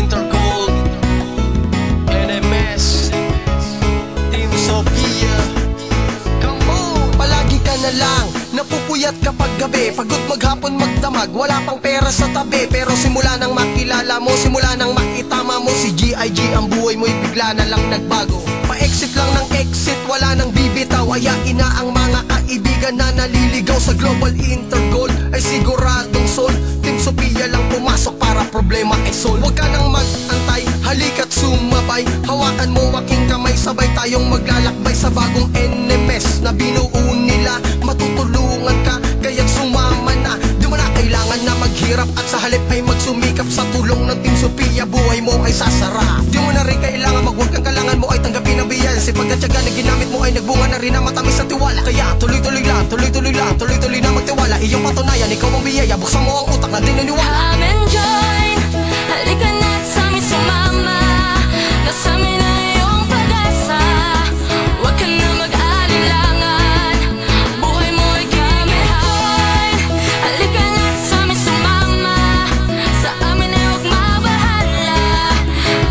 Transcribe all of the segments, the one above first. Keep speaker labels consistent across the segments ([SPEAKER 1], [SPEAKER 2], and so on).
[SPEAKER 1] Intergold, NMS, Team Sophia. Come on!
[SPEAKER 2] Palagi ka na lang napupuyat kapag gabi, pagod maghapon magdamag, wala pang pera sa tabi. Pero simula nang makilala mo, simula nang makitama mo si G.I.G, ang buhay mo'y bigla na lang nagbago. Pa-exit lang ng exit, wala nang bibitaw. Ayain na ang mga kaibigan na naliligaw. Sa Global Intergold ay siguradong sold. Team Sophia lang pumasok para problema ay solve. Huwag ka nang mag-antay, halika't sumabay. Hawakan mo aking kamay, sabay tayong maglalakbay sa bagong NMS na binuo nila. Matutulungan ka, kaya't sumama na. Di mo na kailangan na maghirap at sa halip ay magsumikap. Sa tulong ng Team Sophia, buhay mo ay sasarap. Di mo na rin kailangan magwag ang kalangan mo ay tanggapin ang biyaya. Si pagkatyaga na ginamit mo ay nagbunga na rin na matamis sa tiwala. Kaya tuloy-tuloy lang, tuloy-tuloy lang, tuloy-tuloy na magtiwala. Iyong patunayan, ikaw ang biyaya. Buksan mo ang utak na di naniwala.
[SPEAKER 3] Come and join, halika na't sa amin sumama. Kasama na iyong pag-asa. Huwag ka na mag-alinlangan, buhay mo ay kamihawan. Halika na't sa amin sumama, sa amin ay huwag mabahala.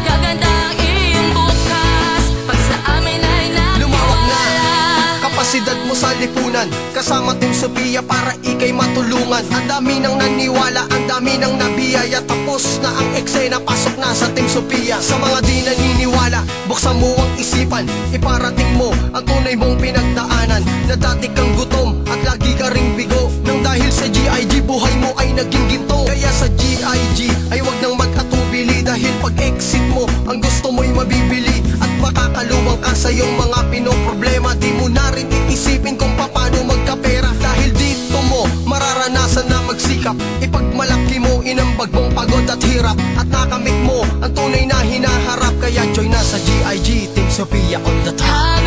[SPEAKER 3] Gaganda ang iyong bukas, pag sa amin ay
[SPEAKER 2] Lumawak na
[SPEAKER 3] nagwawala.
[SPEAKER 2] kapasidad mo sa lipunan, kasama Team Sophia para ikay matulungan. Ang dami nang naniwala, ang dami nang nabiyaya. Tapos na ang eksena, pasok na sa Team Sophia. Sa mga di naniniwala, buksan mo ang isipan. Iparating mo ang tunay mong pinagdaanan, na dati kang gutom at lagi ka ring bigo. Nang dahil sa G.I.G, buhay mo ay naging ginto. Kaya sa G.I.G ay wag nang mag-atubili, dahil pag exit mo, ang gusto mo'y mabibili. At makakaluwang ka sa iyong mga pinoproblema. Di mo na rin iisipin kung paano magkapera, dahil dito mo mararanasan na magsikap. Ipagmalaki mo inambag mong pagod at hirap, at nakamit mo ang tunay na hinaharap. Kaya join na sa G.I.G, Team Sophia on the top.